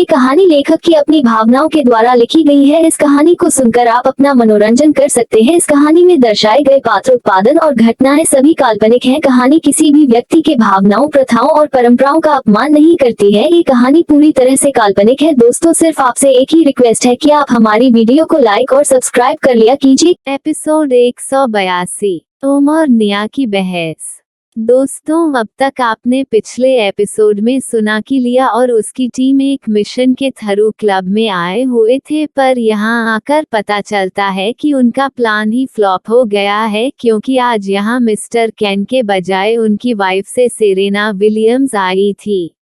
ये कहानी लेखक की अपनी भावनाओं के द्वारा लिखी गई है। इस कहानी को सुनकर आप अपना मनोरंजन कर सकते हैं। इस कहानी में दर्शाए गए पात्र, उत्पादन और घटनाएं सभी काल्पनिक हैं। कहानी किसी भी व्यक्ति के भावनाओं, प्रथाओं और परंपराओं का अपमान नहीं करती है। ये कहानी पूरी तरह से काल्पनिक है। दोस्तों, सिर्फ आपसे एक ही रिक्वेस्ट है कि आप हमारी वीडियो को लाइक और सब्सक्राइब कर लिया कीजिए। एपिसोड 182, ओम और निया की बहस। दोस्तों, अब तक आपने पिछले एपिसोड में सुना कि लिया और उसकी टीम एक मिशन के थ्रू क्लब में आए हुए थे, पर यहाँ आकर पता चलता है कि उनका प्लान ही फ्लॉप हो गया है, क्योंकि आज यहाँ मिस्टर केन के बजाय उनकी वाइफ से सेरेना विलियम्स आई थी।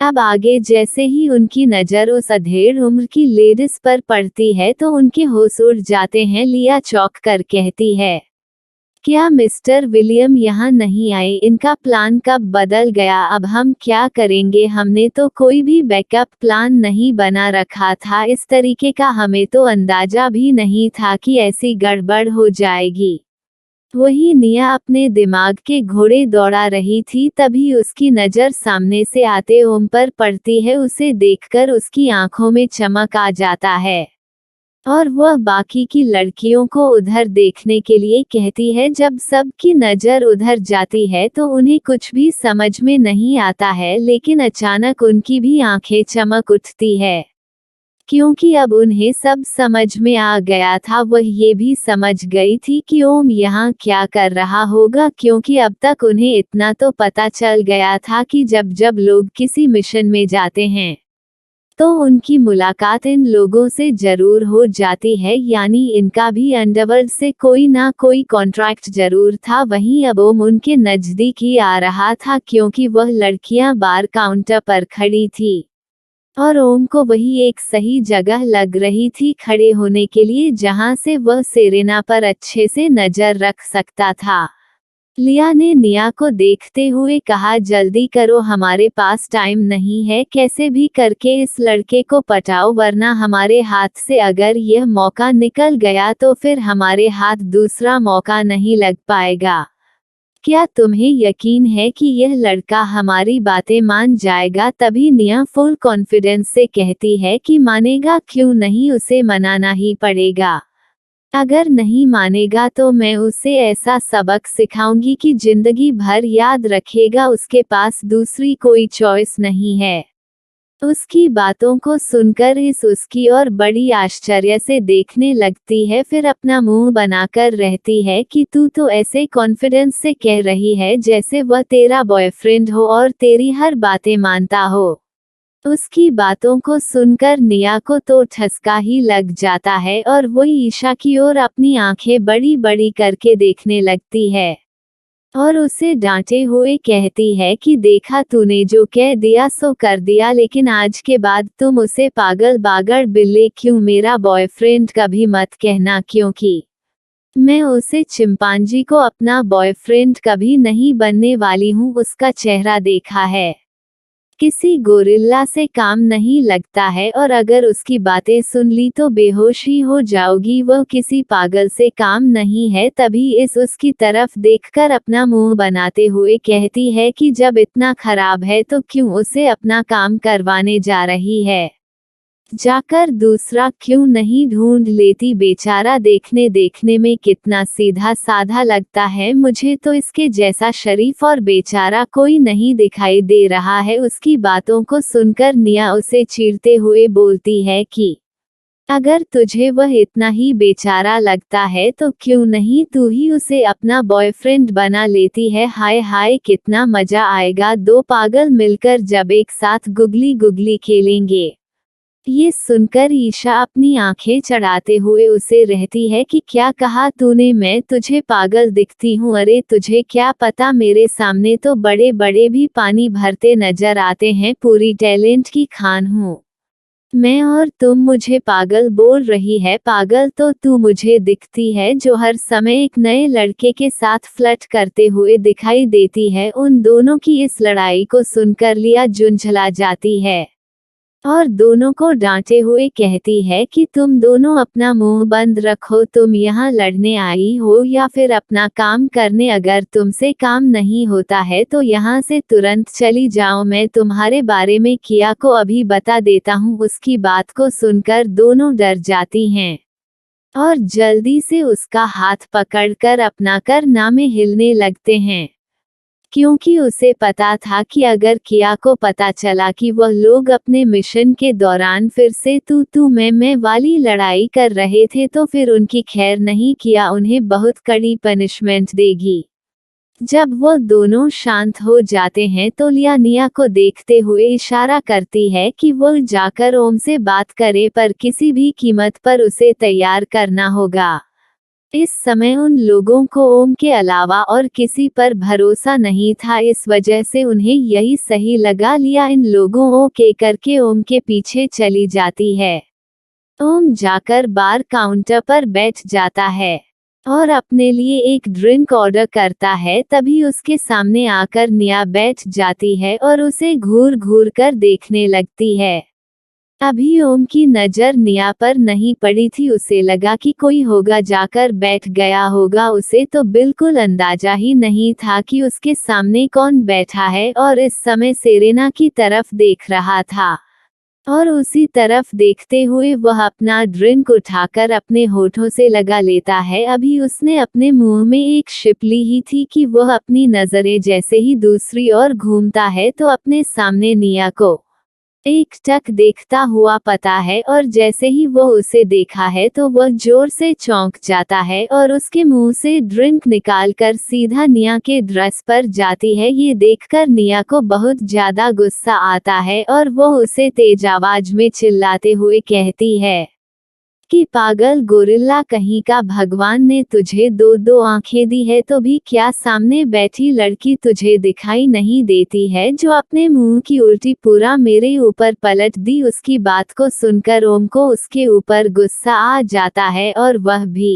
अब आगे जैसे ही उनकी नज़र उस अधेड़ उम्र की लेडीज पर पड़ती है तो उनके होश उड़ जाते हैं। लिया चौंक कर कहती है, क्या मिस्टर विलियम यहाँ नहीं आए? इनका प्लान कब बदल गया? अब हम क्या करेंगे? हमने तो कोई भी बैकअप प्लान नहीं बना रखा था। इस तरीके का हमें तो अंदाजा भी नहीं था कि ऐसी गड़बड़ हो जाएगी। वही निया अपने दिमाग के घोड़े दौड़ा रही थी, तभी उसकी नज़र सामने से आते ओम पर पड़ती है। उसे देखकर उसकी आंखों में चमक आ जाता है और वह बाकी की लड़कियों को उधर देखने के लिए कहती है। जब सबकी नज़र उधर जाती है तो उन्हें कुछ भी समझ में नहीं आता है, लेकिन अचानक उनकी भी आंखें चमक उठती है, क्योंकि अब उन्हें सब समझ में आ गया था। वह ये भी समझ गई थी कि ओम यहाँ क्या कर रहा होगा, क्योंकि अब तक उन्हें इतना तो पता चल गया था कि जब जब लोग किसी मिशन में जाते हैं तो उनकी मुलाकात इन लोगों से जरूर हो जाती है, यानी इनका भी अंडरवर्ल्ड से कोई ना कोई कॉन्ट्रैक्ट जरूर था। वहीं अब ओम उनके नजदीक ही आ रहा था, क्योंकि वह लड़कियां बार काउंटर पर खड़ी थी और ओम को वही एक सही जगह लग रही थी खड़े होने के लिए, जहां से वह सेरेना पर अच्छे से नजर रख सकता था। लिया ने निया को देखते हुए कहा, जल्दी करो, हमारे पास टाइम नहीं है। कैसे भी करके इस लड़के को पटाओ, वरना हमारे हाथ से अगर यह मौका निकल गया तो फिर हमारे हाथ दूसरा मौका नहीं लग पाएगा। क्या तुम्हें यकीन है कि यह लड़का हमारी बातें मान जाएगा? तभी निया फुल कॉन्फिडेंस से कहती है कि मानेगा, क्यों नहीं, उसे मनाना ही पड़ेगा। अगर नहीं मानेगा तो मैं उसे ऐसा सबक सिखाऊंगी कि जिंदगी भर याद रखेगा। उसके पास दूसरी कोई चॉइस नहीं है। उसकी बातों को सुनकर इस उसकी और बड़ी आश्चर्य से देखने लगती है, फिर अपना मुंह बनाकर रहती है कि तू तो ऐसे कॉन्फिडेंस से कह रही है जैसे वह तेरा बॉयफ्रेंड हो और तेरी हर बातें मानता हो। उसकी बातों को सुनकर निया को तो ठसका ही लग जाता है और वो ईशा की ओर अपनी आंखें बड़ी बड़ी करके देखने लगती है और उसे डांटे हुए कहती है कि देखा, तूने जो कह दिया सो कर दिया, लेकिन आज के बाद तुम उसे पागल बागड़ बिल्ले क्यों मेरा बॉयफ्रेंड कभी मत कहना, क्योंकि मैं उसे चिंपांजी को अपना बॉयफ्रेंड कभी नहीं बनने वाली हूँ। उसका चेहरा देखा है, किसी गोरिल्ला से काम नहीं लगता है, और अगर उसकी बातें सुन ली तो बेहोश ही हो जाओगी। वह किसी पागल से काम नहीं है। तभी इस उसकी तरफ देखकर अपना मुंह बनाते हुए कहती है कि जब इतना खराब है तो क्यों उसे अपना काम करवाने जा रही है? जाकर दूसरा क्यों नहीं ढूंढ लेती? बेचारा देखने देखने में कितना सीधा साधा लगता है। मुझे तो इसके जैसा शरीफ और बेचारा कोई नहीं दिखाई दे रहा है। उसकी बातों को सुनकर निया उसे चीरते हुए बोलती है कि अगर तुझे वह इतना ही बेचारा लगता है तो क्यों नहीं तू ही उसे अपना बॉयफ्रेंड बना लेती है? हाय हाय, कितना मजा आएगा, दो पागल मिलकर जब एक साथ गुगली गुगली खेलेंगे। ये सुनकर ईशा अपनी आंखें चढ़ाते हुए उसे रहती है कि क्या कहा तूने? मैं तुझे पागल दिखती हूँ? अरे तुझे क्या पता, मेरे सामने तो बड़े बड़े भी पानी भरते नजर आते हैं। पूरी टैलेंट की खान हूँ मैं और तुम मुझे पागल बोल रही है? पागल तो तू मुझे दिखती है, जो हर समय एक नए लड़के के साथ फ्लर्ट करते हुए दिखाई देती है। उन दोनों की इस लड़ाई को सुनकर लिया झुंझला जाती है और दोनों को डांटे हुए कहती है कि तुम दोनों अपना मुंह बंद रखो, तुम यहाँ लड़ने आई हो या फिर अपना काम करने? अगर तुमसे काम नहीं होता है तो यहाँ से तुरंत चली जाओ, मैं तुम्हारे बारे में किया को अभी बता देता हूँ। उसकी बात को सुनकर दोनों डर जाती हैं और जल्दी से उसका हाथ पकड़कर अपना करना में हिलने लगते हैं, क्योंकि उसे पता था कि अगर किया को पता चला कि वह लोग अपने मिशन के दौरान फिर से तू मैं वाली लड़ाई कर रहे थे तो फिर उनकी खैर नहीं, किया उन्हें बहुत कड़ी पनिशमेंट देगी। जब वो दोनों शांत हो जाते हैं तो लिया निया को देखते हुए इशारा करती है कि वो जाकर ओम से बात करे, पर किसी भी कीमत पर उसे तैयार करना होगा। इस समय उन लोगों को ओम के अलावा और किसी पर भरोसा नहीं था, इस वजह से उन्हें यही सही लगा लिया इन लोगों ओके करके ओम के पीछे चली जाती है। ओम जाकर बार काउंटर पर बैठ जाता है और अपने लिए एक ड्रिंक ऑर्डर करता है। तभी उसके सामने आकर निया बैठ जाती है और उसे घूर घूर कर देखने लगती है। अभी ओम की नजर निया पर नहीं पड़ी थी, उसे लगा कि कोई होगा जाकर बैठ गया होगा। उसे तो बिल्कुल अंदाजा ही नहीं था कि उसके सामने कौन बैठा है और इस समय सेरेना की तरफ देख रहा था और उसी तरफ देखते हुए वह अपना ड्रिंक उठाकर अपने होठों से लगा लेता है। अभी उसने अपने मुंह में एक शिप ली ही थी कि वह अपनी नजरें जैसे ही दूसरी ओर घूमता है तो अपने सामने निया को एक टक देखता हुआ पता है और जैसे ही वो उसे देखा है तो वह जोर से चौंक जाता है और उसके मुंह से ड्रिंक निकालकर सीधा निया के ड्रेस पर जाती है। ये देखकर निया को बहुत ज्यादा गुस्सा आता है और वो उसे तेज आवाज में चिल्लाते हुए कहती है कि पागल गोरिल्ला कहीं का, भगवान ने तुझे दो आंखें दी है तो भी क्या सामने बैठी लड़की तुझे दिखाई नहीं देती है जो अपने मुंह की उल्टी पूरा मेरे ऊपर पलट दी। उसकी बात को सुनकर ओम को उसके ऊपर गुस्सा आ जाता है और वह भी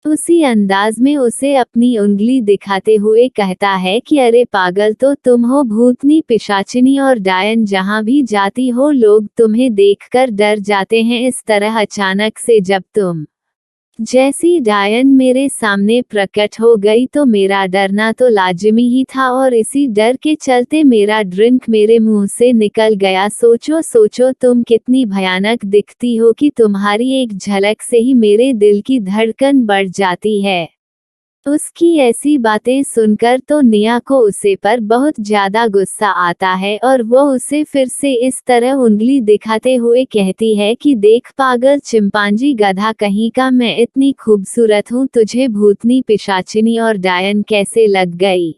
उसी अंदाज में उसे अपनी उंगली दिखाते हुए कहता है कि अरे पागल, तो तुम हो भूतनी, पिशाचिनी और डायन, जहां भी जाती हो लोग तुम्हें देखकर डर जाते हैं। इस तरह अचानक से जब तुम जैसी डायन मेरे सामने प्रकट हो गई तो मेरा डरना तो लाजिमी ही था और इसी डर के चलते मेरा ड्रिंक मेरे मुंह से निकल गया। सोचो सोचो तुम कितनी भयानक दिखती हो कि तुम्हारी एक झलक से ही मेरे दिल की धड़कन बढ़ जाती है। उसकी ऐसी बातें सुनकर तो निया को उसे पर बहुत ज्यादा गुस्सा आता है और वो उसे फिर से इस तरह उंगली दिखाते हुए कहती है कि देख पागल चिंपांजी गधा कहीं का, मैं इतनी खूबसूरत हूँ, तुझे भूतनी, पिशाचिनी और डायन कैसे लग गई?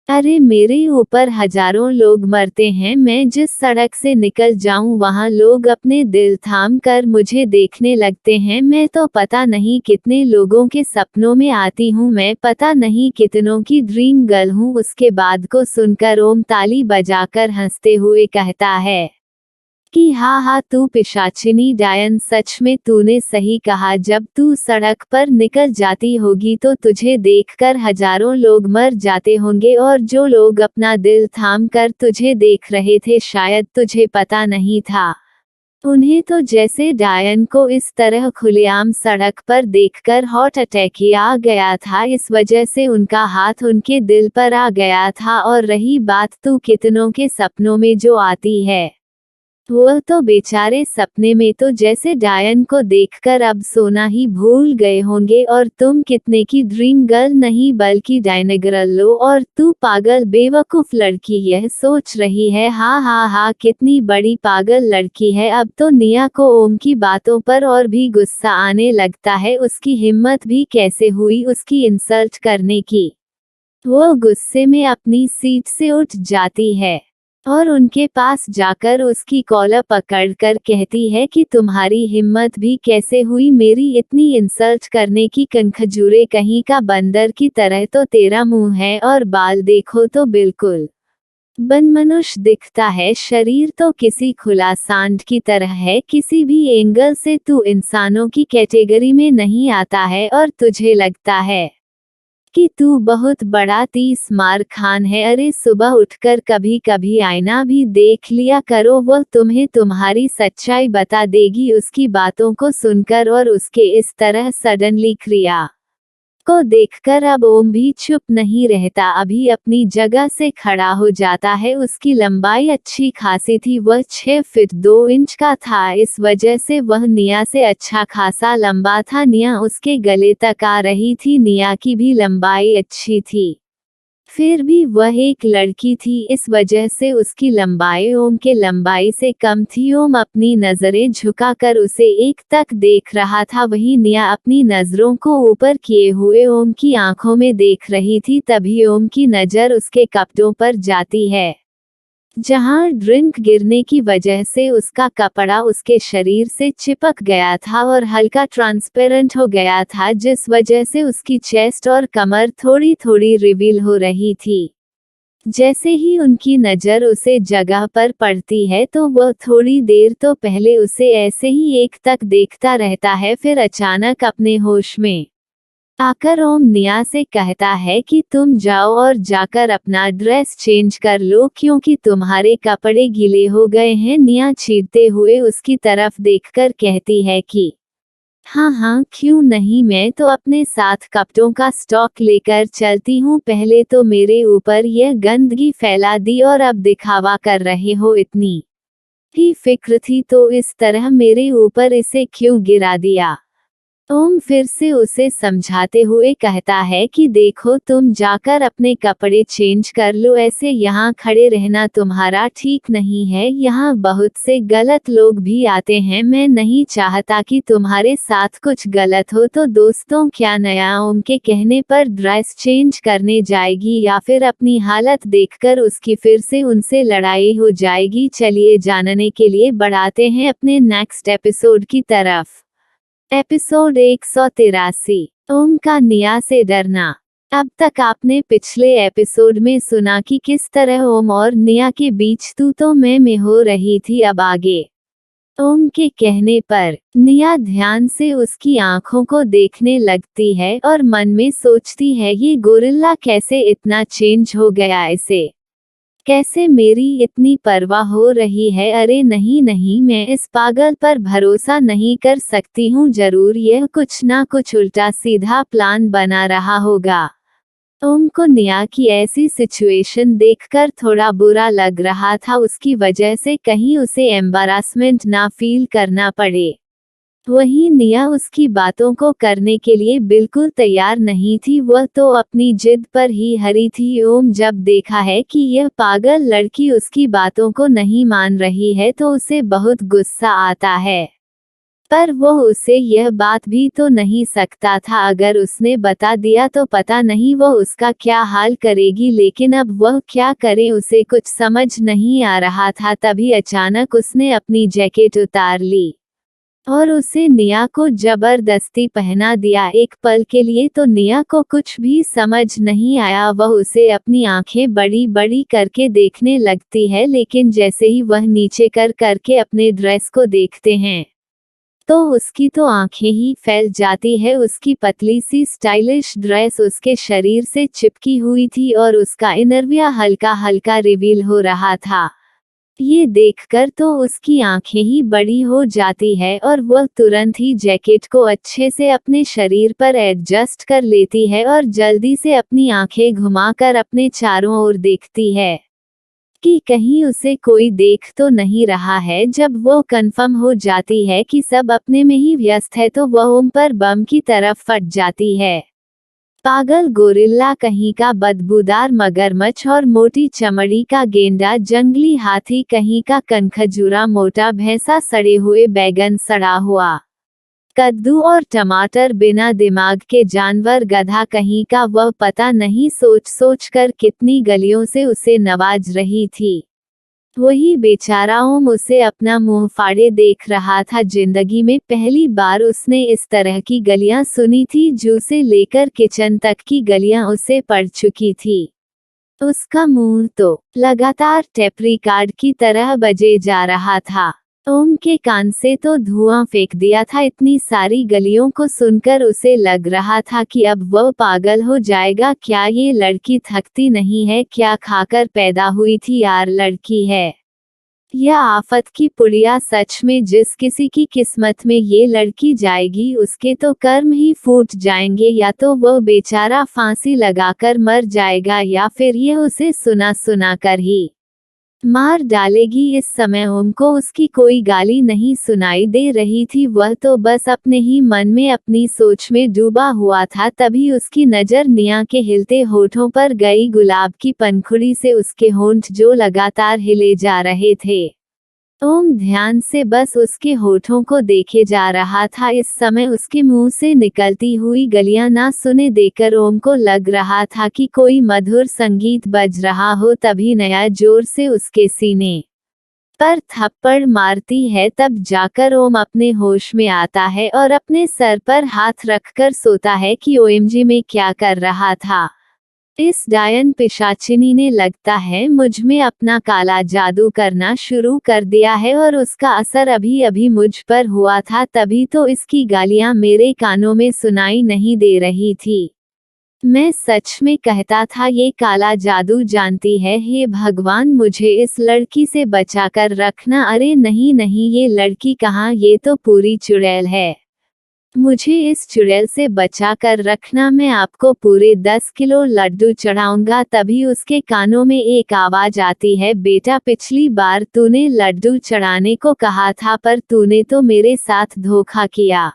अरे मेरे ऊपर हजारों लोग मरते हैं, मैं जिस सड़क से निकल जाऊं वहां लोग अपने दिल थाम कर मुझे देखने लगते हैं। मैं तो पता नहीं कितने लोगों के सपनों में आती हूं, मैं पता नहीं कितनों की ड्रीम गर्ल हूं। उसके बाद को सुनकर ओम ताली बजाकर हंसते हुए कहता है कि हाँ हाँ तू पिशाचिनी डायन, सच में तूने सही कहा, जब तू सड़क पर निकल जाती होगी तो तुझे देखकर हजारों लोग मर जाते होंगे और जो लोग अपना दिल थाम कर तुझे देख रहे थे शायद तुझे पता नहीं था, उन्हें तो जैसे डायन को इस तरह खुलेआम सड़क पर देखकर हार्ट अटैक ही आ गया था, इस वजह से उनका हाथ उनके दिल पर आ गया था। और रही बात तू कितनों के सपनों में जो आती है, वह तो बेचारे सपने में तो जैसे डायन को देखकर अब सोना ही भूल गए होंगे और तुम कितने की ड्रीम गर्ल नहीं बल्कि डायनेगर्ल लो। और तू पागल बेवकूफ लड़की यह सोच रही है, हाँ हाँ हाँ कितनी बड़ी पागल लड़की है। अब तो निया को ओम की बातों पर और भी गुस्सा आने लगता है, उसकी हिम्मत भी कैसे हुई उसकी इंसल्ट करने की। वो गुस्से में अपनी सीट से उठ जाती है और उनके पास जाकर उसकी कॉलर पकड़कर कहती है कि तुम्हारी हिम्मत भी कैसे हुई मेरी इतनी इंसल्ट करने की, कनखजूरे कहीं का, बंदर की तरह तो तेरा मुंह है और बाल देखो तो बिल्कुल बनमनुष्य दिखता है, शरीर तो किसी खुला सांड की तरह है, किसी भी एंगल से तू इंसानों की कैटेगरी में नहीं आता है और तुझे लगता है कि तू बहुत बड़ा 30 मार खान है। अरे सुबह उठकर कभी कभी आईना भी देख लिया करो, वह तुम्हें तुम्हारी सच्चाई बता देगी। उसकी बातों को सुनकर और उसके इस तरह सडनली क्रिया को देखकर अब ओम भी चुप नहीं रहता, अभी अपनी जगह से खड़ा हो जाता है। उसकी लंबाई अच्छी खासी थी, वह 6 फीट 2 इंच का था, इस वजह से वह निया से अच्छा खासा लंबा था। निया उसके गले तक आ रही थी। निया की भी लंबाई अच्छी थी, फिर भी वह एक लड़की थी, इस वजह से उसकी लंबाई ओम के लंबाई से कम थी। ओम अपनी नजरें झुकाकर उसे एक तक देख रहा था, वहीं निया अपनी नजरों को ऊपर किए हुए ओम की आंखों में देख रही थी। तभी ओम की नजर उसके कपड़ों पर जाती है, जहां ड्रिंक गिरने की वजह से उसका कपड़ा उसके शरीर से चिपक गया था और हल्का ट्रांसपेरेंट हो गया था, जिस वजह से उसकी चेस्ट और कमर थोड़ी थोड़ी रिवील हो रही थी। जैसे ही उनकी नज़र उसे जगह पर पड़ती है तो वह थोड़ी देर तो पहले उसे ऐसे ही एक तक देखता रहता है, फिर अचानक अपने होश में आकर ओम निया से कहता है कि तुम जाओ और जाकर अपना ड्रेस चेंज कर लो, क्योंकि तुम्हारे कपड़े गीले हो गए हैं। निया चीरते हुए उसकी तरफ देखकर कहती है कि हाँ हाँ क्यों नहीं, मैं तो अपने साथ कपड़ों का स्टॉक लेकर चलती हूँ। पहले तो मेरे ऊपर यह गंदगी फैला दी और अब दिखावा कर रहे हो। इतनी ही फिक्र थी तो इस तरह मेरे ऊपर इसे क्यों गिरा दिया। ओम फिर से उसे समझाते हुए कहता है कि देखो तुम जाकर अपने कपड़े चेंज कर लो, ऐसे यहाँ खड़े रहना तुम्हारा ठीक नहीं है। यहाँ बहुत से गलत लोग भी आते हैं, मैं नहीं चाहता कि तुम्हारे साथ कुछ गलत हो। तो दोस्तों क्या नया ओम के कहने पर ड्रेस चेंज करने जाएगी या फिर अपनी हालत देखकर उसकी फिर से उनसे लड़ाई हो जाएगी? चलिए जानने के लिए बढ़ाते हैं अपने नेक्स्ट एपिसोड की तरफ। एपिसोड 183, ओम का निया से डरना। अब तक आपने पिछले एपिसोड में सुना कि किस तरह ओम और निया के बीच तू तो मैं हो रही थी। अब आगे ओम के कहने पर निया ध्यान से उसकी आंखों को देखने लगती है और मन में सोचती है ये गोरिल्ला कैसे इतना चेंज हो गया, इसे कैसे मेरी इतनी परवाह हो रही है। अरे नहीं नहीं, मैं इस पागल पर भरोसा नहीं कर सकती हूँ, जरूर यह कुछ ना कुछ उल्टा सीधा प्लान बना रहा होगा। ओम को निया की ऐसी सिचुएशन देखकर थोड़ा बुरा लग रहा था, उसकी वजह से कहीं उसे एम्बारासमेंट ना फील करना पड़े। वहीं निया उसकी बातों को करने के लिए बिल्कुल तैयार नहीं थी, वह तो अपनी जिद पर ही हरी थी। ओम जब देखा है कि यह पागल लड़की उसकी बातों को नहीं मान रही है तो उसे बहुत गुस्सा आता है, पर वह उसे यह बात भी तो नहीं सकता था। अगर उसने बता दिया तो पता नहीं वह उसका क्या हाल करेगी, लेकिन अब वह क्या करे उसे कुछ समझ नहीं आ रहा था। तभी अचानक उसने अपनी जैकेट उतार ली और उसे निया को जबरदस्ती पहना दिया। एक पल के लिए तो निया को कुछ भी समझ नहीं आया, वह उसे अपनी आंखें बड़ी बड़ी करके देखने लगती है, लेकिन जैसे ही वह नीचे कर करके अपने ड्रेस को देखते हैं तो उसकी तो आंखें ही फैल जाती है। उसकी पतली सी स्टाइलिश ड्रेस उसके शरीर से चिपकी हुई थी और उसका इनरविया हल्का हल्का रिवील हो रहा था। ये देखकर तो उसकी आंखें ही बड़ी हो जाती है और वह तुरंत ही जैकेट को अच्छे से अपने शरीर पर एडजस्ट कर लेती है और जल्दी से अपनी आंखें घुमाकर अपने चारों ओर देखती है कि कहीं उसे कोई देख तो नहीं रहा है। जब वो कंफर्म हो जाती है कि सब अपने में ही व्यस्त है तो वह ओम पर बम की तरफ फट जाती है। पागल गोरिल्ला कहीं का, बदबूदार मगरमच्छ और मोटी चमड़ी का गेंडा, जंगली हाथी कहीं का, कनखजूरा मोटा भैंसा, सड़े हुए बैगन, सड़ा हुआ कद्दू और टमाटर, बिना दिमाग के जानवर, गधा कहीं का, वह पता नहीं सोच सोच कर कितनी गलियों से उसे नवाज रही थी। वही बेचारा ओम उसे अपना मुंह फाड़े देख रहा था। जिंदगी में पहली बार उसने इस तरह की गलियां सुनी थी, जू से लेकर किचन तक की गलियां उसे पड़ चुकी थी। उसका मुंह तो लगातार टेप रिकॉर्ड की तरह बजे जा रहा था। ओम के कान से तो धुआं फेंक दिया था। इतनी सारी गलियों को सुनकर उसे लग रहा था कि अब वह पागल हो जाएगा। क्या ये लड़की थकती नहीं है? क्या खाकर पैदा हुई थी यार लड़की है। यह आफत की पुड़िया। सच में जिस किसी की किस्मत में ये लड़की जाएगी उसके तो कर्म ही फूट जाएंगे। या तो वह बेचारा फांसी लगाकर मर जाएगा या फिर ये उसे सुना सुना कर ही मार डालेगी। इस समय ओम को उसकी कोई गाली नहीं सुनाई दे रही थी। वह तो बस अपने ही मन में अपनी सोच में डूबा हुआ था। तभी उसकी नज़र निया के हिलते होठों पर गई। गुलाब की पंखुड़ी से उसके होंठ जो लगातार हिले जा रहे थे। ओम ध्यान से बस उसके होठों को देखे जा रहा था। इस समय उसके मुंह से निकलती हुई गलियां ना सुने देकर ओम को लग रहा था कि कोई मधुर संगीत बज रहा हो। तभी नया जोर से उसके सीने पर थप्पड़ मारती है। तब जाकर ओम अपने होश में आता है और अपने सर पर हाथ रखकर सोता है कि ओएमजी में क्या कर रहा था। इस डायन पिशाचिनी ने लगता है मुझ में अपना काला जादू करना शुरू कर दिया है और उसका असर अभी अभी मुझ पर हुआ था। तभी तो इसकी गालियां मेरे कानों में सुनाई नहीं दे रही थी। मैं सच में कहता था ये काला जादू जानती है। हे भगवान मुझे इस लड़की से बचाकर रखना। अरे नहीं नहीं, ये लड़की कहाँ, ये तो पूरी चुड़ैल है। मुझे इस चुड़ैल से बचा कर रखना। मैं आपको पूरे 10 किलो लड्डू चढ़ाऊंगा। तभी उसके कानों में एक आवाज आती है, बेटा पिछली बार तूने लड्डू चढ़ाने को कहा था पर तूने तो मेरे साथ धोखा किया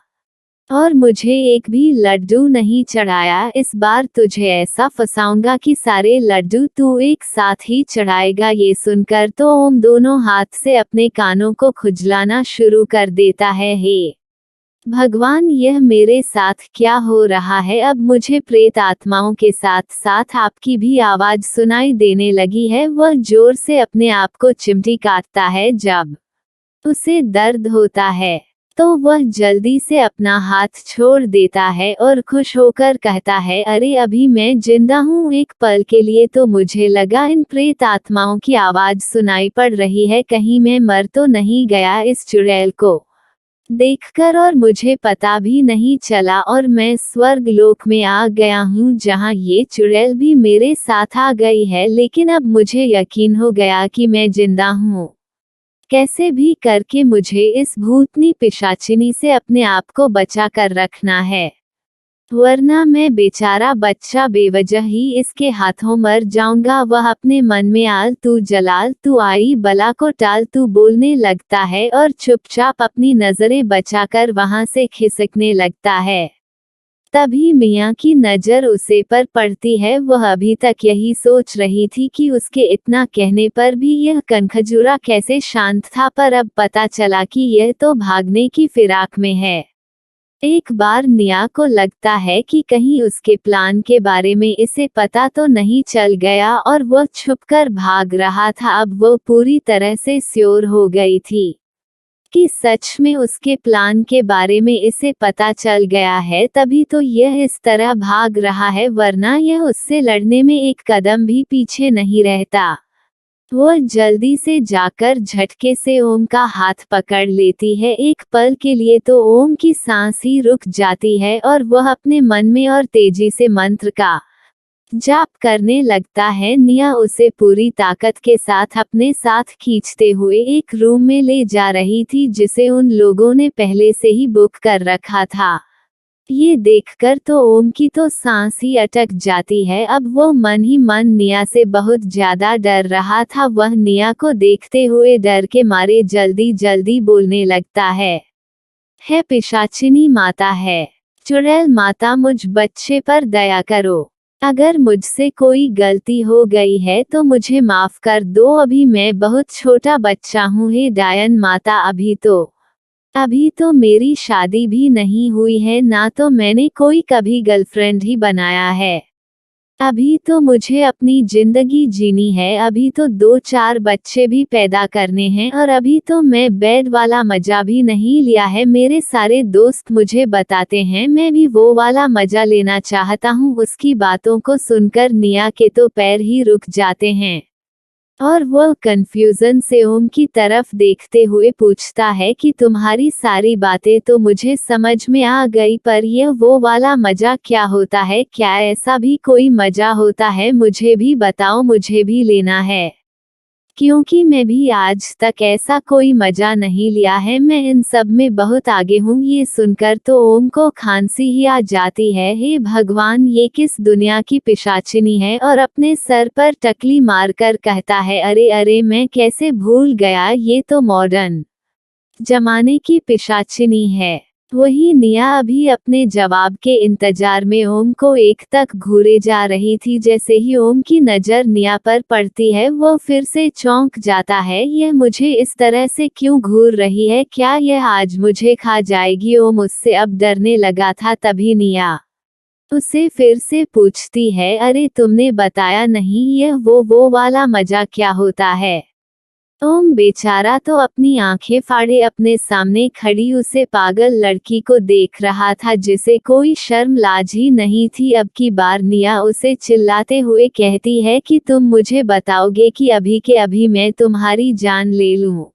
और मुझे एक भी लड्डू नहीं चढ़ाया। इस बार तुझे ऐसा फंसाऊंगा कि सारे लड्डू तू एक साथ ही चढ़ाएगा। ये सुनकर तो ओम दोनों हाथ से अपने कानों को खुजलाना शुरू कर देता है। हे भगवान, यह मेरे साथ क्या हो रहा है? अब मुझे प्रेत आत्माओं के साथ साथ आपकी भी आवाज सुनाई देने लगी है। वह जोर से अपने आप को चिमटी काटता है। जब उसे दर्द होता है तो वह जल्दी से अपना हाथ छोड़ देता है और खुश होकर कहता है, अरे अभी मैं जिंदा हूँ। एक पल के लिए तो मुझे लगा इन प्रेत आत्माओं की आवाज सुनाई पड़ रही है, कहीं मैं मर तो नहीं गया। इस चुड़ैल को देखकर और मुझे पता भी नहीं चला और मैं स्वर्ग लोक में आ गया हूँ जहाँ ये चुड़ैल भी मेरे साथ आ गई है। लेकिन अब मुझे यकीन हो गया कि मैं जिंदा हूँ। कैसे भी करके मुझे इस भूतनी पिशाचिनी से अपने आप को बचा कर रखना है, वरना मैं बेचारा बच्चा बेवजह ही इसके हाथों मर जाऊंगा। वह अपने मन में आल तू जलाल तू आई बला को टाल तू बोलने लगता है और चुपचाप अपनी नजरें बचाकर वहां से खिसकने लगता है। तभी मियाँ की नजर उसे पर पड़ती है। वह अभी तक यही सोच रही थी कि उसके इतना कहने पर भी यह कनखजूरा कैसे शांत था, पर अब पता चला कि यह तो भागने की फिराक में है। एक बार निया को लगता है कि कहीं उसके प्लान के बारे में इसे पता तो नहीं चल गया और वह छुपकर भाग रहा था। अब वो पूरी तरह से श्योर हो गई थी कि सच में उसके प्लान के बारे में इसे पता चल गया है, तभी तो यह इस तरह भाग रहा है, वरना यह उससे लड़ने में एक कदम भी पीछे नहीं रहता। वह जल्दी से जाकर झटके से ओम का हाथ पकड़ लेती है। एक पल के लिए तो ओम की सांस ही रुक जाती है और वह अपने मन में और तेजी से मंत्र का जाप करने लगता है। निया उसे पूरी ताकत के साथ अपने साथ खींचते हुए एक रूम में ले जा रही थी जिसे उन लोगों ने पहले से ही बुक कर रखा था। ये देखकर तो ओम की तो सांस ही अटक जाती है। अब वो मन ही मन निया से बहुत ज्यादा डर रहा था। वह निया को देखते हुए डर के मारे जल्दी जल्दी बोलने लगता है पिशाचिनी माता है, चुड़ैल माता, मुझ बच्चे पर दया करो। अगर मुझसे कोई गलती हो गई है तो मुझे माफ कर दो। अभी मैं बहुत छोटा बच्चा हूँ। हे डायन माता, अभी तो मेरी शादी भी नहीं हुई है, ना तो मैंने कोई कभी गर्लफ्रेंड ही बनाया है। अभी तो मुझे अपनी जिंदगी जीनी है। अभी तो 2-4 बच्चे भी पैदा करने हैं और अभी तो मैं बेड वाला मजा भी नहीं लिया है। मेरे सारे दोस्त मुझे बताते हैं मैं भी वो वाला मजा लेना चाहता हूँ। उसकी बातों को सुनकर निया के तो पैर ही रुक जाते हैं। और वो कंफ्यूजन से ओम की तरफ देखते हुए पूछता है कि तुम्हारी सारी बातें तो मुझे समझ में आ गई, पर यह वो वाला मजा क्या होता है? क्या ऐसा भी कोई मजा होता है? मुझे भी बताओ, मुझे भी लेना है, क्योंकि मैं भी आज तक ऐसा कोई मजा नहीं लिया है। मैं इन सब में बहुत आगे हूँ। ये सुनकर तो ओम को खांसी ही आ जाती है। हे भगवान, ये किस दुनिया की पिशाचिनी है? और अपने सर पर टकली मारकर कहता है, अरे अरे, मैं कैसे भूल गया, ये तो मॉडर्न जमाने की पिशाचिनी है। वही निया अभी अपने जवाब के इंतजार में ओम को एकटक घूरे जा रही थी। जैसे ही ओम की नजर निया पर पड़ती है, वो फिर से चौंक जाता है। यह मुझे इस तरह से क्यों घूर रही है? क्या यह आज मुझे खा जाएगी? ओम उससे अब डरने लगा था। तभी निया उसे फिर से पूछती है, अरे तुमने बताया नहीं, यह वो वाला मजा क्या होता है? ओम बेचारा तो अपनी आंखें फाड़े अपने सामने खड़ी उसे पागल लड़की को देख रहा था, जिसे कोई शर्म लाज ही नहीं थी। अब की बार निया उसे चिल्लाते हुए कहती है कि तुम मुझे बताओगे कि अभी के अभी मैं तुम्हारी जान ले लूं।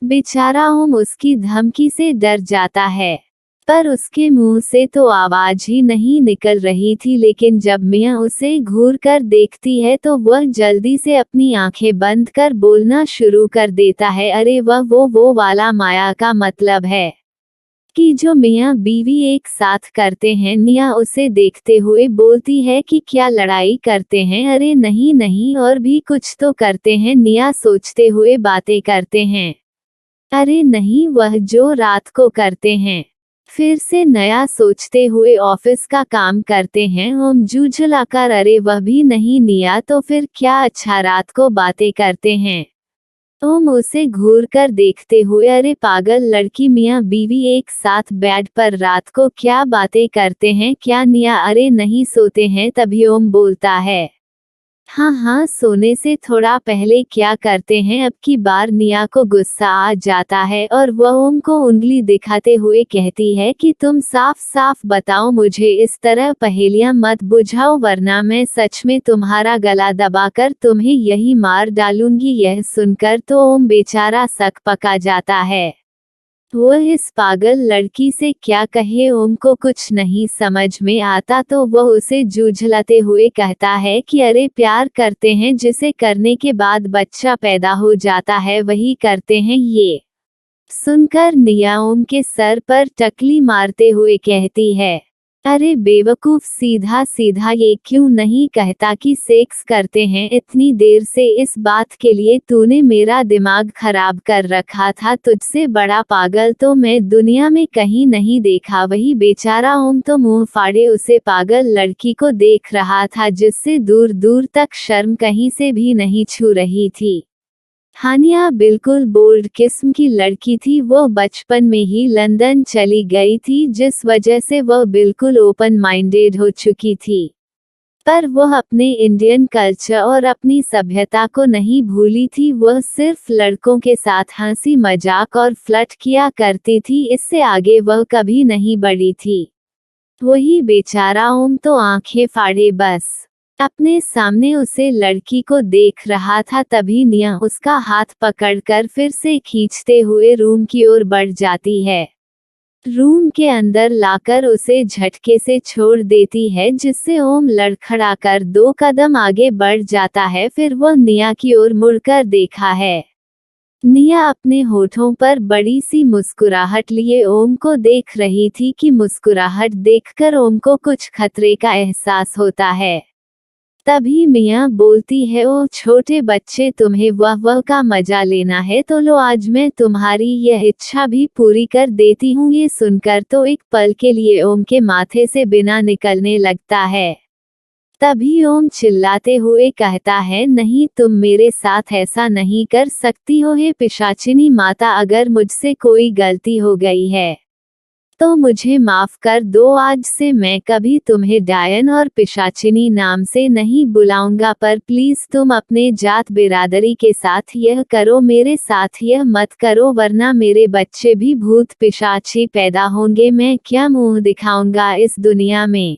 बेचारा ओम उसकी धमकी से डर जाता है, पर उसके मुंह से तो आवाज ही नहीं निकल रही थी। लेकिन जब मिया उसे घूर कर देखती है तो वह जल्दी से अपनी आंखें बंद कर बोलना शुरू कर देता है, अरे वह वो वाला माया का मतलब है कि जो मियाँ बीवी एक साथ करते हैं। निया उसे देखते हुए बोलती है कि क्या लड़ाई करते हैं? अरे नहीं नहीं, और भी कुछ तो करते हैं। निया सोचते हुए बातें करते हैं, अरे नहीं, वह जो रात को करते हैं। फिर से नया सोचते हुए ऑफिस का काम करते हैं। ओम जूझलाकर, अरे वह भी नहीं निया, तो फिर क्या? अच्छा, रात को बातें करते हैं। ओम उसे घूर कर देखते हुए, अरे पागल लड़की, मियाँ बीवी एक साथ बेड पर रात को क्या बातें करते हैं? क्या निया? अरे नहीं, सोते हैं। तभी ओम बोलता है, हाँ हाँ, सोने से थोड़ा पहले क्या करते हैं? अब की बार निया को गुस्सा आ जाता है और वह ओम को उंगली दिखाते हुए कहती है कि तुम साफ साफ बताओ, मुझे इस तरह पहेलियां मत बुझाओ, वरना मैं सच में तुम्हारा गला दबाकर तुम्हें यही मार डालूंगी। यह सुनकर तो ओम बेचारा सक पका जाता है। वह इस पागल लड़की से क्या कहे? ओम को कुछ नहीं समझ में आता, तो वह उसे जूझलाते हुए कहता है कि अरे प्यार करते हैं, जिसे करने के बाद बच्चा पैदा हो जाता है, वही करते हैं। ये सुनकर निया ओम के सर पर टकली मारते हुए कहती है, अरे बेवकूफ, सीधा सीधा ये क्यों नहीं कहता कि सेक्स करते हैं? इतनी देर से इस बात के लिए तूने मेरा दिमाग खराब कर रखा था। तुझसे बड़ा पागल तो मैं दुनिया में कहीं नहीं देखा। वही बेचारा ओम तो मुंह फाड़े उसे पागल लड़की को देख रहा था, जिससे दूर दूर तक शर्म कहीं से भी नहीं छू रही थी। हानिया बिल्कुल बोल्ड किस्म की लड़की थी। वो बचपन में ही लंदन चली गई थी, जिस वजह से वह बिल्कुल ओपन माइंडेड हो चुकी थी। पर वह अपने इंडियन कल्चर और अपनी सभ्यता को नहीं भूली थी। वह सिर्फ लड़कों के साथ हंसी मजाक और फ्लर्ट किया करती थी, इससे आगे वह कभी नहीं बढ़ी थी। वही बेचारा ओम तो आंखें फाड़े बस अपने सामने उसे लड़की को देख रहा था। तभी निया उसका हाथ पकड़कर फिर से खींचते हुए रूम की ओर बढ़ जाती है। रूम के अंदर लाकर उसे झटके से छोड़ देती है, जिससे ओम लड़खड़ाकर 2 कदम आगे बढ़ जाता है। फिर वह निया की ओर मुड़कर देखा है। निया अपने होठों पर बड़ी सी मुस्कुराहट लिए ओम को देख रही थी कि मुस्कुराहट देखकर ओम को कुछ खतरे का एहसास होता है। तभी मियाँ बोलती है, ओ छोटे बच्चे, तुम्हें वह का मजा लेना है तो लो, आज मैं तुम्हारी यह इच्छा भी पूरी कर देती हूँ। ये सुनकर तो एक पल के लिए ओम के माथे से बिना निकलने लगता है। तभी ओम चिल्लाते हुए कहता है, नहीं, तुम मेरे साथ ऐसा नहीं कर सकती हो। हे पिशाचिनी माता, अगर मुझसे कोई गलती हो गई है तो मुझे माफ कर दो। आज से मैं कभी तुम्हें डायन और पिशाचिनी नाम से नहीं बुलाऊंगा, पर प्लीज तुम अपने जात बिरादरी के साथ यह करो, मेरे साथ यह मत करो, वरना मेरे बच्चे भी भूत पिशाची पैदा होंगे। मैं क्या मुंह दिखाऊंगा इस दुनिया में?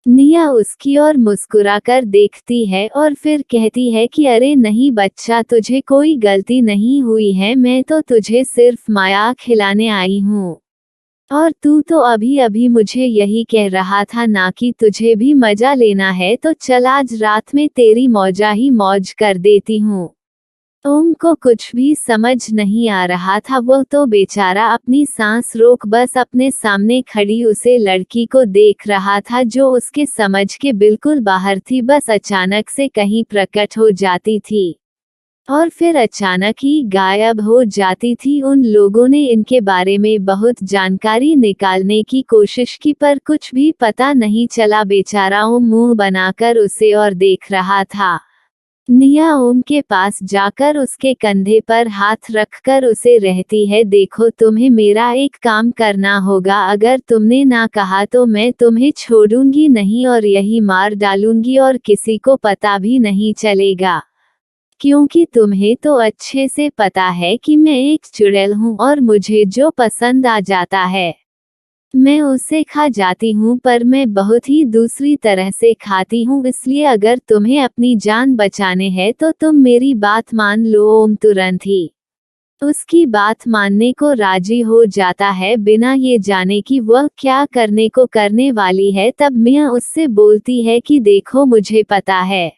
निया उसकी ओर मुस्कुराकर देखती है और फिर कहती है कि अरे नहीं बच्चा, तुझे कोई गलती नहीं हुई है, मैं तो तुझे सिर्फ माया खिलाने आई हूँ। और तू तो अभी अभी मुझे यही कह रहा था ना कि तुझे भी मजा लेना है, तो चल आज रात में तेरी मौजा ही मौज कर देती हूँ। ओम को कुछ भी समझ नहीं आ रहा था। वो तो बेचारा अपनी सांस रोक बस अपने सामने खड़ी उसे लड़की को देख रहा था जो उसके समझ के बिल्कुल बाहर थी, बस अचानक से कहीं प्रकट हो जाती थी और फिर अचानक ही गायब हो जाती थी। उन लोगों ने इनके बारे में बहुत जानकारी निकालने की कोशिश की पर कुछ भी पता नहीं चला। बेचारा ओम मुंह बनाकर उसे और देख रहा था। निया ओम के पास जाकर उसके कंधे पर हाथ रखकर उसे रहती है, देखो तुम्हें मेरा एक काम करना होगा, अगर तुमने ना कहा तो मैं तुम्हें छोड़ूंगी नहीं और यही मार डालूंगी और किसी को पता भी नहीं चलेगा, क्योंकि तुम्हें तो अच्छे से पता है कि मैं एक चुड़ैल हूँ और मुझे जो पसंद आ जाता है मैं उसे खा जाती हूँ, पर मैं बहुत ही दूसरी तरह से खाती हूँ, इसलिए अगर तुम्हें अपनी जान बचाने है तो तुम मेरी बात मान लो। ओम तुरंत ही उसकी बात मानने को राजी हो जाता है बिना ये जाने कि वह क्या करने को करने वाली है। तब मिया उससे बोलती है कि देखो मुझे पता है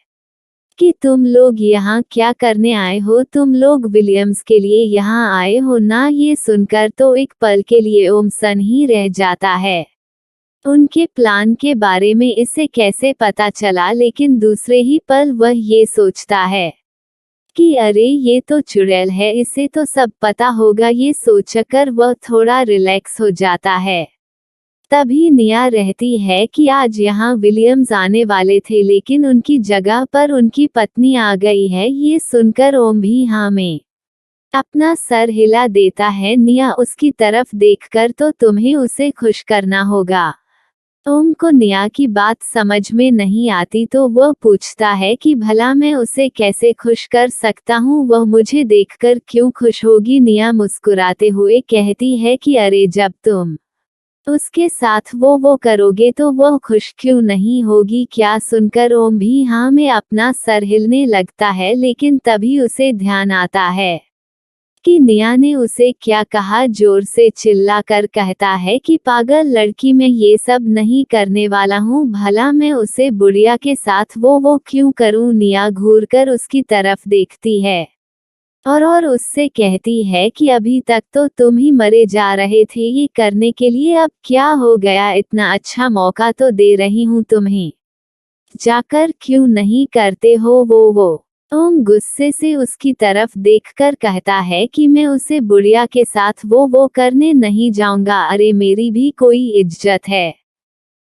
कि तुम लोग यहाँ क्या करने आए हो, तुम लोग विलियम्स के लिए यहाँ आए हो ना। ये सुनकर तो एक पल के लिए ओम सन ही रह जाता है। उनके प्लान के बारे में इसे कैसे पता चला, लेकिन दूसरे ही पल वह ये सोचता है कि अरे ये तो चुड़ैल है, इसे तो सब पता होगा। ये सोचकर वह थोड़ा रिलैक्स हो जाता है। तभी निया रहती है कि आज यहाँ विलियम्स आने वाले थे लेकिन उनकी जगह पर उनकी पत्नी आ गई है। ये सुनकर ओम भी हाँ में अपना सर हिला देता है। निया उसकी तरफ देखकर तो तुम्हें उसे खुश करना होगा। ओम को निया की बात समझ में नहीं आती तो वह पूछता है कि भला मैं उसे कैसे खुश कर सकता हूँ, वह मुझे देखकर क्यों खुश होगी। निया मुस्कुराते हुए कहती है कि अरे जब तुम उसके साथ वो करोगे तो वह खुश क्यों नहीं होगी। क्या सुनकर ओम भी हाँ में अपना सर हिलने लगता है, लेकिन तभी उसे ध्यान आता है कि निया ने उसे क्या कहा। जोर से चिल्लाकर कहता है कि पागल लड़की, मैं ये सब नहीं करने वाला हूँ, भला मैं उसे बुढ़िया के साथ वो क्यों करूँ। निया घूरकर उसकी तरफ देखती है और उससे कहती है कि अभी तक तो तुम ही मरे जा रहे थे ये करने के लिए, अब क्या हो गया, इतना अच्छा मौका तो दे रही हूँ तुम्हें, जाकर क्यों नहीं करते हो वो। ओम गुस्से से उसकी तरफ देखकर कहता है कि मैं उसे बुढ़िया के साथ वो करने नहीं जाऊंगा। अरे मेरी भी कोई इज्जत है,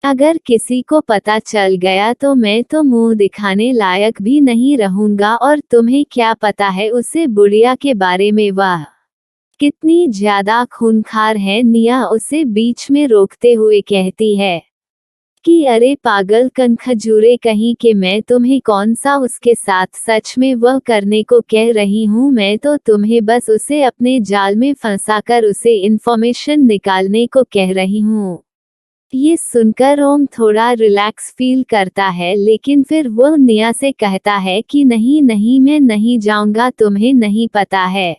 अगर किसी को पता चल गया तो मैं तो मुंह दिखाने लायक भी नहीं रहूंगा। और तुम्हें क्या पता है उसे बुढ़िया के बारे में, वह कितनी ज्यादा खूंखार है। निया उसे बीच में रोकते हुए कहती है कि अरे पागल कनखजूरे कहीं के, मैं तुम्हें कौन सा उसके साथ सच में वह करने को कह रही हूँ, मैं तो तुम्हें बस उसे अपने जाल में फंसाकर उसे इंफॉर्मेशन निकालने को कह रही हूँ। ये सुनकर ओम थोड़ा रिलैक्स फील करता है, लेकिन फिर वो निया से कहता है कि नहीं नहीं मैं नहीं जाऊंगा, तुम्हें नहीं पता है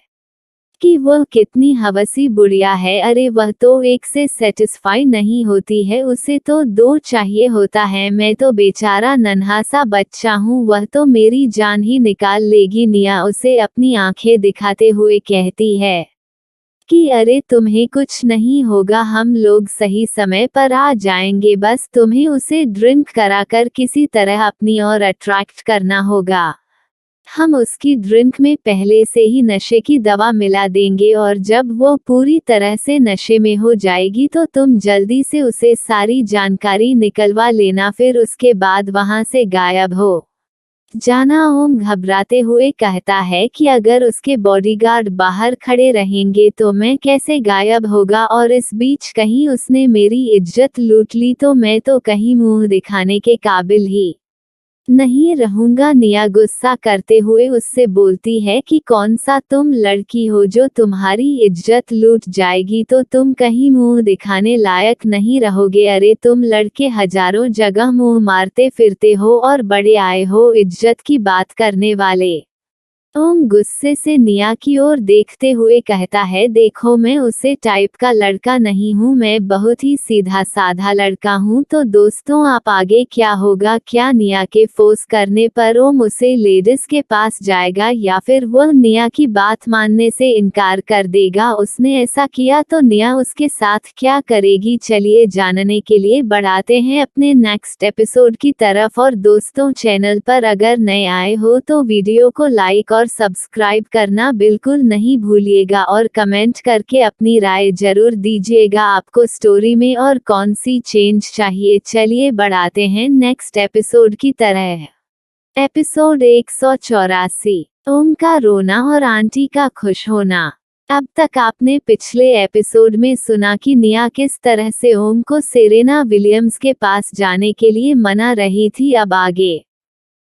कि वह कितनी हवसी बुढ़िया है। अरे वह तो एक से सेटिस्फाई नहीं होती है, उसे तो दो चाहिए होता है। मैं तो बेचारा नन्हा सा बच्चा हूँ, वह तो मेरी जान ही निकाल लेगी। निया उसे अपनी आंखें दिखाते हुए कहती है कि अरे तुम्हें कुछ नहीं होगा, हम लोग सही समय पर आ जाएंगे, बस तुम्हें उसे ड्रिंक कराकर किसी तरह अपनी ओर अट्रैक्ट करना होगा। हम उसकी ड्रिंक में पहले से ही नशे की दवा मिला देंगे और जब वो पूरी तरह से नशे में हो जाएगी तो तुम जल्दी से उसे सारी जानकारी निकलवा लेना, फिर उसके बाद वहां से गायब हो जाना। ओम घबराते हुए कहता है कि अगर उसके बॉडीगार्ड बाहर खड़े रहेंगे तो मैं कैसे गायब होगा, और इस बीच कहीं उसने मेरी इज्जत लूट ली तो मैं तो कहीं मुंह दिखाने के काबिल ही नहीं रहूंगा। निया गुस्सा करते हुए उससे बोलती है कि कौन सा तुम लड़की हो जो तुम्हारी इज्जत लूट जाएगी तो तुम कहीं मुंह दिखाने लायक नहीं रहोगे। अरे तुम लड़के हजारों जगह मुंह मारते फिरते हो और बड़े आए हो इज्जत की बात करने वाले। ओम गुस्से से निया की ओर देखते हुए कहता है, देखो मैं उसे टाइप का लड़का नहीं हूँ, मैं बहुत ही सीधा साधा लड़का हूँ। तो दोस्तों आप आगे क्या होगा, क्या निया के फोर्स करने पर ओम उसे लेडीज के पास जाएगा या फिर वह निया की बात मानने से इनकार कर देगा। उसने ऐसा किया तो निया उसके साथ क्या करेगी, चलिए जानने के लिए बढ़ाते हैं अपने नेक्स्ट एपिसोड की तरफ। और दोस्तों चैनल पर अगर नए आए हो तो वीडियो को लाइक और सब्सक्राइब करना बिल्कुल नहीं भूलिएगा और कमेंट करके अपनी राय जरूर दीजिएगा आपको स्टोरी में और कौन सी चेंज चाहिए। चलिए बढ़ाते हैं नेक्स्ट एपिसोड की तरह। एपिसोड 184, ओम का रोना और आंटी का खुश होना। अब तक आपने पिछले एपिसोड में सुना कि निया किस तरह से ओम को सेरेना विलियम्स के पास जाने के लिए मना रही थी। अब आगे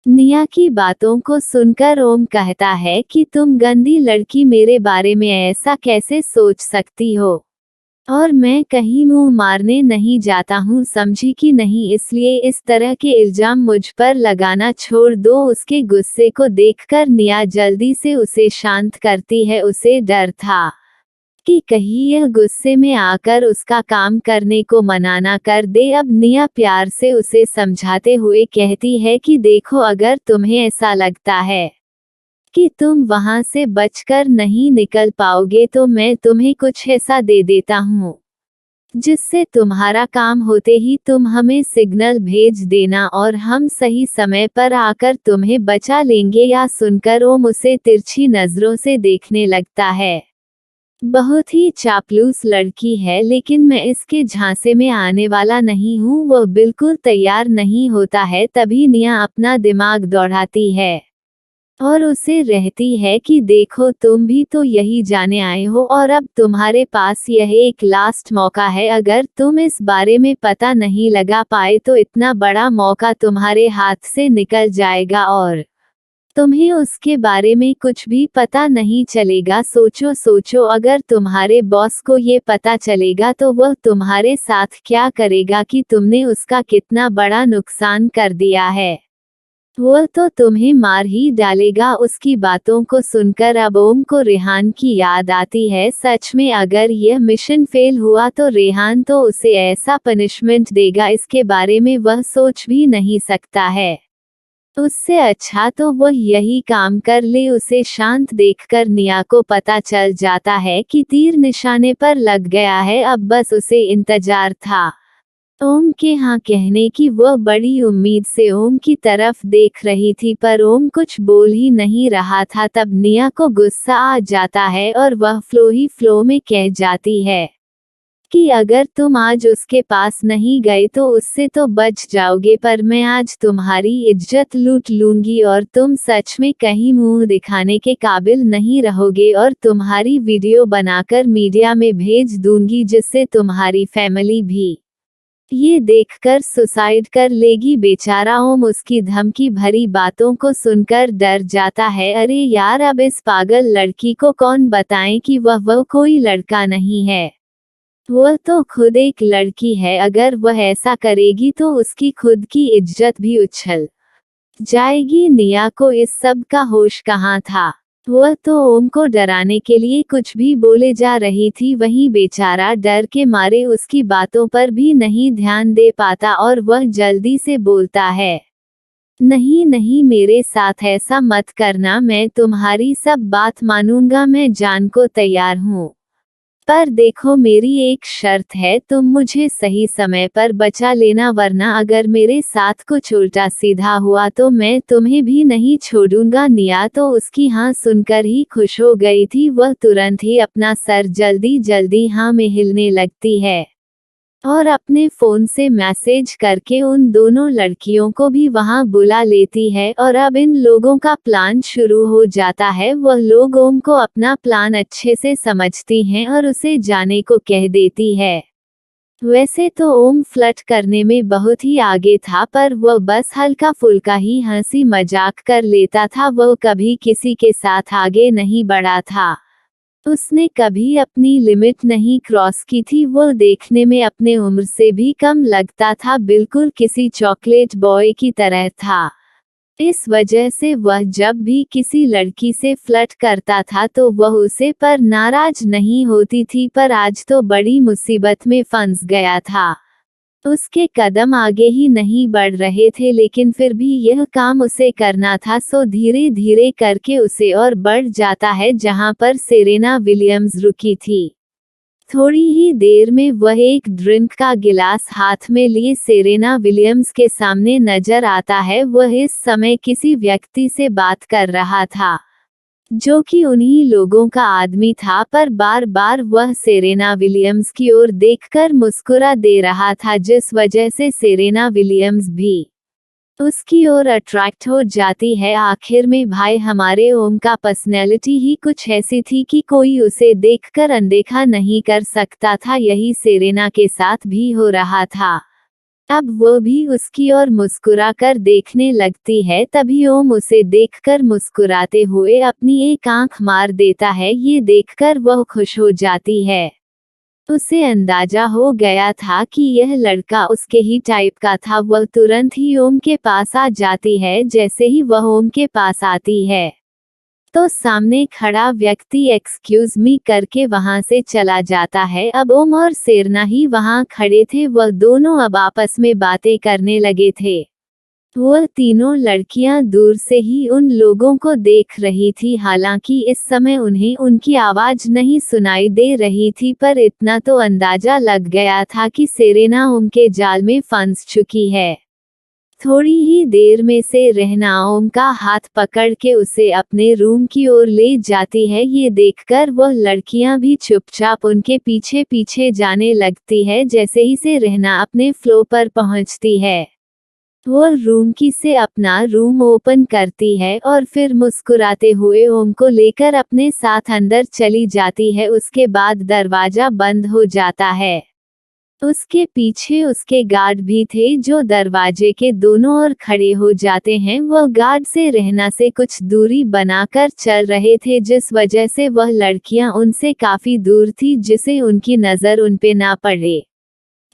निया की बातों को सुनकर ओम कहता है कि तुम गंदी लड़की, मेरे बारे में ऐसा कैसे सोच सकती हो, और मैं कहीं मुंह मारने नहीं जाता हूँ, समझी कि नहीं। इसलिए इस तरह के इल्जाम मुझ पर लगाना छोड़ दो। उसके गुस्से को देखकर निया जल्दी से उसे शांत करती है। उसे डर था कि कहीं यह गुस्से में आकर उसका काम करने को मना ना कर दे। अब निया प्यार से उसे समझाते हुए कहती है कि देखो अगर तुम्हें ऐसा लगता है कि तुम वहां से बचकर नहीं निकल पाओगे तो मैं तुम्हें कुछ ऐसा दे देता हूँ जिससे तुम्हारा काम होते ही तुम हमें सिग्नल भेज देना और हम सही समय पर आकर तुम्हें बचा लेंगे। या सुनकर ओम उसे तिरछी नजरों से देखने लगता है। बहुत ही चापलूस लड़की है, लेकिन मैं इसके झांसे में आने वाला नहीं हूँ। वह बिल्कुल तैयार नहीं होता है। तभी निया अपना दिमाग दौड़ाती है और उसे रहती है कि देखो तुम भी तो यही जाने आए हो और अब तुम्हारे पास यह एक लास्ट मौका है। अगर तुम इस बारे में पता नहीं लगा पाए तो इतना बड़ा मौका तुम्हारे हाथ से निकल जाएगा और तुम्हें उसके बारे में कुछ भी पता नहीं चलेगा। सोचो अगर तुम्हारे बॉस को ये पता चलेगा तो वह तुम्हारे साथ क्या करेगा कि तुमने उसका कितना बड़ा नुकसान कर दिया है। वह तो तुम्हें मार ही डालेगा। उसकी बातों को सुनकर अब ओम को रेहान की याद आती है। सच में अगर यह मिशन फेल हुआ तो रेहान तो उसे ऐसा पनिशमेंट देगा, इसके बारे में वह सोच भी नहीं सकता है। उससे अच्छा तो वह यही काम कर ले। उसे शांत देखकर निया को पता चल जाता है कि तीर निशाने पर लग गया है। अब बस उसे इंतजार था ओम के हाँ कहने की। वह बड़ी उम्मीद से ओम की तरफ देख रही थी पर ओम कुछ बोल ही नहीं रहा था। तब निया को गुस्सा आ जाता है और वह फ्लो में कह जाती है कि अगर तुम आज उसके पास नहीं गए तो उससे तो बच जाओगे, पर मैं आज तुम्हारी इज्जत लूट लूंगी और तुम सच में कहीं मुंह दिखाने के काबिल नहीं रहोगे और तुम्हारी वीडियो बनाकर मीडिया में भेज दूंगी जिससे तुम्हारी फैमिली भी ये देखकर सुसाइड कर लेगी। बेचारा ओम उसकी धमकी भरी बातों को सुनकर डर जाता है। अरे यार, अब इस पागल लड़की को कौन बताएं कि वह कोई लड़का नहीं है, वह तो खुद एक लड़की है। अगर वह ऐसा करेगी तो उसकी खुद की इज्जत भी उछल जाएगी। निया को इस सब का होश कहाँ था। वह तो ओम को डराने के लिए कुछ भी बोले जा रही थी, वहीं बेचारा डर के मारे उसकी बातों पर भी नहीं ध्यान दे पाता और वह जल्दी से बोलता है, नहीं मेरे साथ ऐसा मत करना, मैं तुम्हारी सब बात मानूंगा, मैं जान को तैयार हूँ। पर देखो मेरी एक शर्त है, तुम मुझे सही समय पर बचा लेना, वरना अगर मेरे साथ कुछ उल्टा सीधा हुआ तो मैं तुम्हें भी नहीं छोड़ूंगा। निया तो उसकी हाँ सुनकर ही खुश हो गई थी। वह तुरंत ही अपना सर जल्दी हाँ में हिलने लगती है और अपने फोन से मैसेज करके उन दोनों लड़कियों को भी वहां बुला लेती है और अब इन लोगों का प्लान शुरू हो जाता है। वह लोग ओम को अपना प्लान अच्छे से समझती हैं और उसे जाने को कह देती है। वैसे तो ओम फ्लर्ट करने में बहुत ही आगे था, पर वह बस हल्का फुल्का ही हंसी मजाक कर लेता था। वह कभी किसी के साथ आगे नहीं बढ़ा था। उसने कभी अपनी लिमिट नहीं क्रॉस की थी। वह देखने में अपने उम्र से भी कम लगता था, बिल्कुल किसी चॉकलेट बॉय की तरह था। इस वजह से वह जब भी किसी लड़की से फ्लर्ट करता था तो वह उसे पर नाराज नहीं होती थी, पर आज तो बड़ी मुसीबत में फंस गया था। उसके कदम आगे ही नहीं बढ़ रहे थे, लेकिन फिर भी यह काम उसे करना था, सो धीरे धीरे करके उसे और बढ़ जाता है जहां पर सेरेना विलियम्स रुकी थी। थोड़ी ही देर में वह एक ड्रिंक का गिलास हाथ में लिए सेरेना विलियम्स के सामने नजर आता है। वह इस समय किसी व्यक्ति से बात कर रहा था, जो कि उन्हीं लोगों का आदमी था, पर बार बार वह सेरेना विलियम्स की ओर देखकर मुस्कुरा दे रहा था, जिस वजह से सेरेना विलियम्स भी उसकी ओर अट्रैक्ट हो जाती है। आखिर में भाई हमारे ओम का पर्सनैलिटी ही कुछ ऐसी थी कि कोई उसे देखकर अनदेखा नहीं कर सकता था। यही सेरेना के साथ भी हो रहा था। अब वो भी उसकी ओर मुस्कुरा कर देखने लगती है। तभी ओम उसे देखकर मुस्कुराते हुए अपनी एक आंख मार देता है। ये देखकर वह खुश हो जाती है। उसे अंदाजा हो गया था कि यह लड़का उसके ही टाइप का था। वह तुरंत ही ओम के पास आ जाती है। जैसे ही वह ओम के पास आती है तो सामने खड़ा व्यक्ति एक्सक्यूज मी करके वहां से चला जाता है। अब ओम और सेरेना ही वहां खड़े थे। वह दोनों अब आपस में बातें करने लगे थे। वह तीनों लड़कियां दूर से ही उन लोगों को देख रही थी। हालांकि इस समय उन्हें उनकी आवाज नहीं सुनाई दे रही थी, पर इतना तो अंदाजा लग गया था कि सेरेना उनके जाल में फंस चुकी है। थोड़ी ही देर में से रहना ओम का हाथ पकड़ के उसे अपने रूम की ओर ले जाती है। ये देखकर वह लड़कियां भी चुपचाप उनके पीछे पीछे जाने लगती है। जैसे ही से रहना अपने फ्लो पर पहुंचती है, वह रूम की से अपना रूम ओपन करती है और फिर मुस्कुराते हुए ओम को लेकर अपने साथ अंदर चली जाती है। उसके बाद दरवाजा बंद हो जाता है। उसके पीछे उसके गार्ड भी थे, जो दरवाजे के दोनों ओर खड़े हो जाते हैं। वह गार्ड से रहना से कुछ दूरी बनाकर चल रहे थे, जिस वजह से वह लड़कियां उनसे काफी दूर थी, जिसे उनकी नजर उन पे ना पड़े।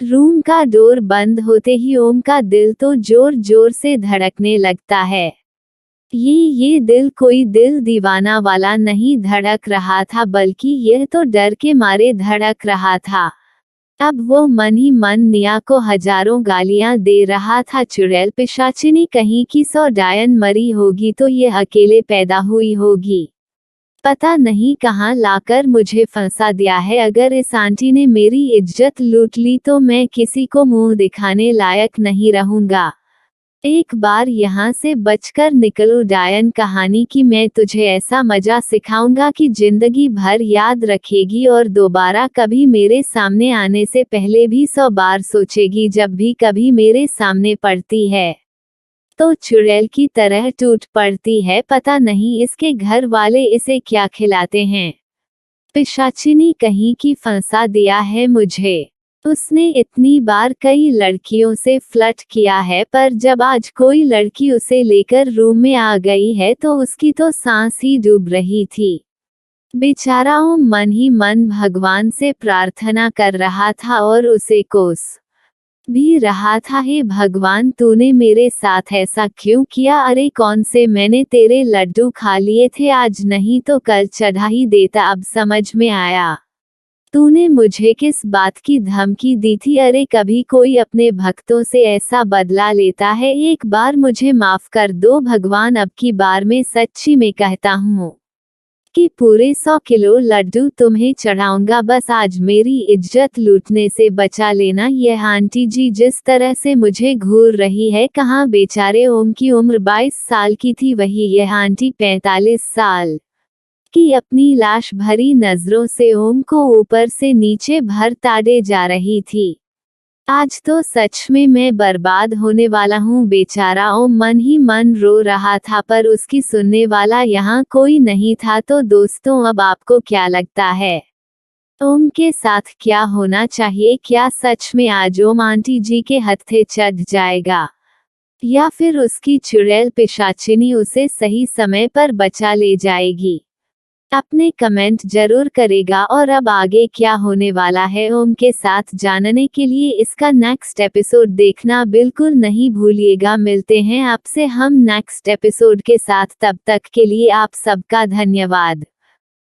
रूम का डोर बंद होते ही ओम का दिल तो जोर जोर से धड़कने लगता है। ये दिल कोई दिल दीवाना वाला नहीं धड़क रहा था, बल्कि यह तो डर के मारे धड़क रहा था। अब वो मन ही मन निया को हजारों गालियां दे रहा था। चुड़ैल पिशाचिनी कहीं की, 100 डायन मरी होगी तो ये अकेले पैदा हुई होगी। पता नहीं कहाँ लाकर मुझे फंसा दिया है। अगर इस आंटी ने मेरी इज्जत लूट ली तो मैं किसी को मुंह दिखाने लायक नहीं रहूंगा। एक बार यहाँ से बचकर निकलो डायन कहानी की, मैं तुझे ऐसा मजा सिखाऊंगा कि जिंदगी भर याद रखेगी और दोबारा कभी मेरे सामने आने से पहले भी 100 बार सोचेगी। जब भी कभी मेरे सामने पड़ती है तो चुड़ैल की तरह टूट पड़ती है। पता नहीं इसके घर वाले इसे क्या खिलाते हैं। पिशाचिनी कहीं की, फंसा दिया है मुझे। उसने इतनी बार कई लड़कियों से फ्लर्ट किया है, पर जब आज कोई लड़की उसे लेकर रूम में आ गई है तो उसकी तो सांस ही डूब रही थी। बेचारा ओम मन ही मन भगवान से प्रार्थना कर रहा था और उसे कोस भी रहा था, हे भगवान तूने मेरे साथ ऐसा क्यों किया। अरे कौन से मैंने तेरे लड्डू खा लिए थे, आज नहीं तो कल चढ़ा ही देता। अब समझ में आया तूने मुझे किस बात की धमकी दी थी। अरे कभी कोई अपने भक्तों से ऐसा बदला लेता है। एक बार मुझे माफ कर दो भगवान। अब की बार मैं सच्ची में कहता हूँ कि पूरे 100 किलो लड्डू तुम्हें चढ़ाऊंगा। बस आज मेरी इज्जत लूटने से बचा लेना। यह आंटी जी जिस तरह से मुझे घूर रही है, कहाँ बेचारे ओम की उम्र 22 साल की थी, वही यह आंटी 45 साल की अपनी लाश भरी नजरों से ओम को ऊपर से नीचे भर ताड़े जा रही थी। आज तो सच में मैं बर्बाद होने वाला हूँ। बेचारा ओम मन ही मन रो रहा था, पर उसकी सुनने वाला यहाँ कोई नहीं था। तो दोस्तों अब आपको क्या लगता है, ओम के साथ क्या होना चाहिए? क्या सच में आज ओम आंटी जी के हत्थे चढ़ जाएगा, या फिर उसकी चुड़ैल पिशाचिनी उसे सही समय पर बचा ले जाएगी? अपने कमेंट जरूर करेगा। और अब आगे क्या होने वाला है ओम के साथ जानने के लिए इसका नेक्स्ट एपिसोड देखना बिल्कुल नहीं भूलिएगा। मिलते हैं आपसे हम नेक्स्ट एपिसोड के साथ, तब तक के लिए आप सबका धन्यवाद।